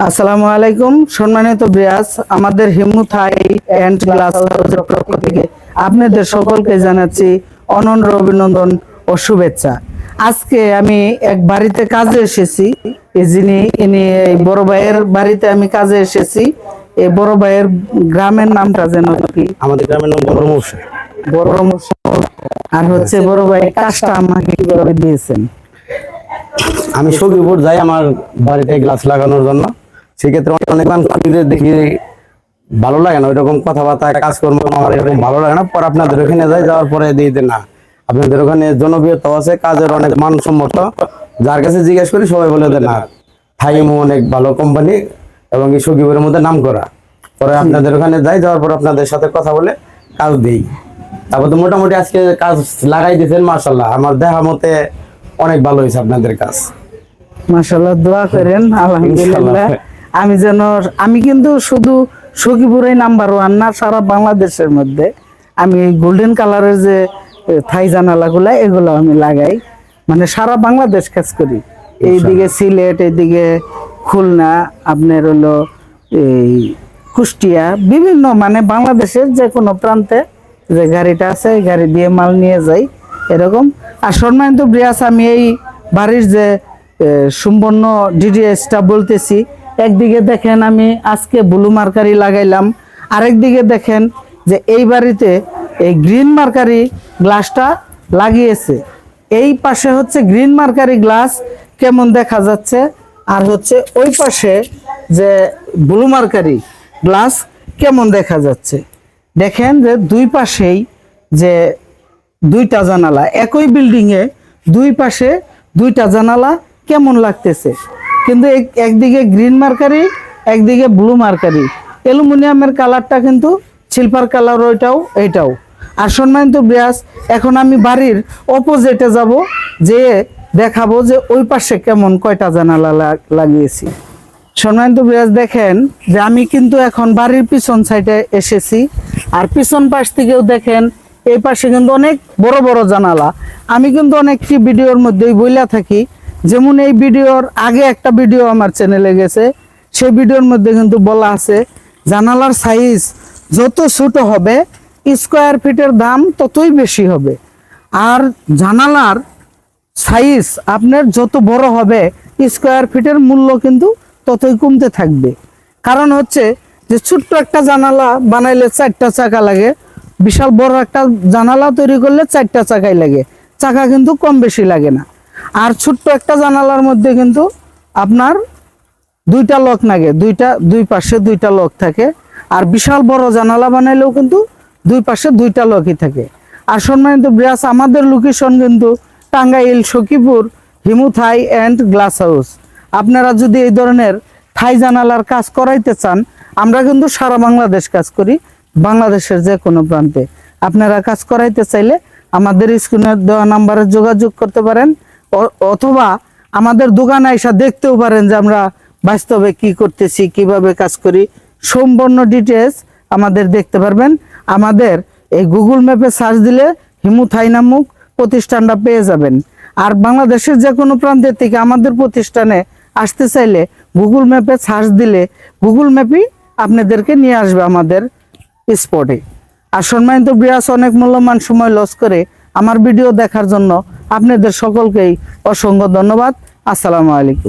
আসসালামু আলাইকুম সম্মানিত ব্রিয়াস, আমাদের হিমু থাই এন্ড গ্লাস হাউসের পক্ষ থেকে আপনাদের সকলকে জানাচ্ছি অনন্য অভিনন্দন ও শুভেচ্ছা। আজকে আমি এক বাড়িতে কাজে এসেছি। ইনি এই বড় ভাইয়ের বাড়িতে আমি কাজে এসেছি। এই বড় ভাইয়ের গ্রামের নামটা যেন কি? আমাদের গ্রামের নাম বড়মশাই। আর হচ্ছে বড় ভাই কাজটা আমাকে কিভাবে দিয়েছেন? আমি সখীপুর যাই আমার বাড়িতে গ্লাস লাগানোর জন্য। সেক্ষেত্রে অনেক মানুষদের দেখি ভালো লাগে না, ওইরকম কথাবার্তা কাজকর্ম আমার এরকম ভালো লাগে না। পরে আপনাদের ওখানে যাওয়ার পরে দিয়ে দেন না, আপনাদের ওখানে জনপ্রিয়তা আছে, কাজের অনেক মানসম্মত। যার কাছে জিজ্ঞেস করি সবাই বলে দেন না থাইমু অনেক ভালো কোম্পানি এবং এই সখীপুরের মধ্যে নাম করা। পরে আপনাদের ওখানে যাওয়ার পর আপনাদের সাথে কথা বলে কাজ দিই। তারপর তো মোটামুটি আজকে কাজ লাগাই দিয়েছেন, মাশাআল্লাহ আমার দেখা মতে অনেক ভালো হয়েছে আপনাদের কাজ। মাশাআল্লাহ, দোয়া করেন। আলহামদুলিল্লাহ। আমি কিন্তু শুধু সখীপুরে নাম্বার ওয়ান না, সারা বাংলাদেশের মধ্যে আমি গোল্ডেন কালারের যে থাই জানালাগুলা এগুলো আমি লাগাই, মানে সারা বাংলাদেশ কাজ করি। এইদিকে সিলেট, এইদিকে খুলনা, আপনার হলো এই কুষ্টিয়া, বিভিন্ন মানে বাংলাদেশের যে কোনো প্রান্তে যে গাড়িটা আছে এই গাড়ি দিয়ে মাল নিয়ে যাই এরকম। আর সম্মানিত ব্রিয়াস, আমি এই বাড়ির যে সম্পূর্ণ ডিটেইলসটা বলতেছি। একদিকে দেখেন আমি আজকে ব্লু মার্কারি লাগাইলাম, আরেকদিকে দেখেন যে এই বাড়িতে এই গ্রিন মার্কারি গ্লাসটা লাগিয়েছে। এই পাশে হচ্ছে গ্রিন মার্কারি গ্লাস কেমন দেখা যাচ্ছে, আর হচ্ছে ওই পাশে যে ব্লু মার্কারি গ্লাস কেমন দেখা যাচ্ছে। দেখেন যে দুই পাশেই যে দুইটা জানালা, একই বিল্ডিং এ দুই পাশে দুইটা জানালা কেমন লাগতেছে। কিন্তু একদিকে গ্রিন মার্কারি, একদিকে ব্লু মার্কারি, অ্যালুমিনিয়ামের কালারটা কিন্তু সিলভার কালার, এইটাও। আর সম্মানিত ব্রিয়াস, এখন আমি বাড়ির অপোজিটে যাব, যে দেখাবো যে ওই পাশে কেমন কয়টা জানালা লাগিয়েছি। সম্মানিত ব্রিয়াস, দেখেন যে আমি কিন্তু এখন বাড়ির পিছন সাইডে এসেছি। আর পিছন পাশ থেকেও দেখেন এই পাশে কিন্তু অনেক বড় বড় জানালা। আমি কিন্তু অনেকটি ভিডিওর মধ্যেই বইলা থাকি, যেমন এই ভিডিওর আগে একটা ভিডিও আমার চ্যানেলে গেছে, সেই ভিডিওর মধ্যে কিন্তু বলা আছে জানালার সাইজ যত ছোট হবে স্কোয়ার ফিটের দাম ততই বেশি হবে, আর জানালার সাইজ আপনার যত বড় হবে স্কোয়ার ফিটের মূল্য কিন্তু ততই কমতে থাকবে। কারণ হচ্ছে যে ছোট্ট একটা জানালা বানাইলে 4টা চাকা লাগে, বিশাল বড় একটা জানালা তৈরি করলে 4টা চাকাই লাগে, চাকা কিন্তু কম বেশি লাগে না। আর ছোট্ট একটা জানালার মধ্যে কিন্তু আপনার 2টা লক লাগে, দুই পাশে 2টা লক থাকে। আর বিশাল বড় জানালা বানাইলেও কিন্তু দুই পাশে 2টা লকই থাকে। আর সম্মানিত ব্রিয়াস, আমাদের লোকেশন কিন্তু টাঙ্গাইল সখীপুর হিমু থাই এন্ড গ্লাস হাউস। আপনারা যদি এই ধরনের থাই জানালার কাজ করাইতে চান, আমরা কিন্তু সারা বাংলাদেশ কাজ করি, বাংলাদেশের যে কোনো প্রান্তে। আপনারা কাজ করাইতে চাইলে আমাদের স্ক্রিনে দেওয়া নাম্বারে যোগাযোগ করতে পারেন, অথবা আমাদের দোকানে এসে দেখতেও পারেন যে আমরা বাস্তবে কি করতেছি, কিভাবে কাজ করি। সম্পূর্ণ ডিটেলস আমাদের দেখতে পারবেন। আমাদের এই গুগল ম্যাপে সার্চ দিলে হিমু থাই নামক প্রতিষ্ঠানটা পেয়ে যাবেন। আর বাংলাদেশের যে কোনো প্রান্তের থেকে আমাদের প্রতিষ্ঠানে আসতে চাইলে গুগল ম্যাপে সার্চ দিলে গুগল ম্যাপই আপনাদেরকে নিয়ে আসবে আমাদের স্পটে। আর সম্মানিত ব্রিয়াস, অনেক মূল্যবান সময় লস করে আমার ভিডিও দেখার জন্য আপনাদের সকলকেই অসংখ্য ধন্যবাদ। আসসালামু আলাইকুম।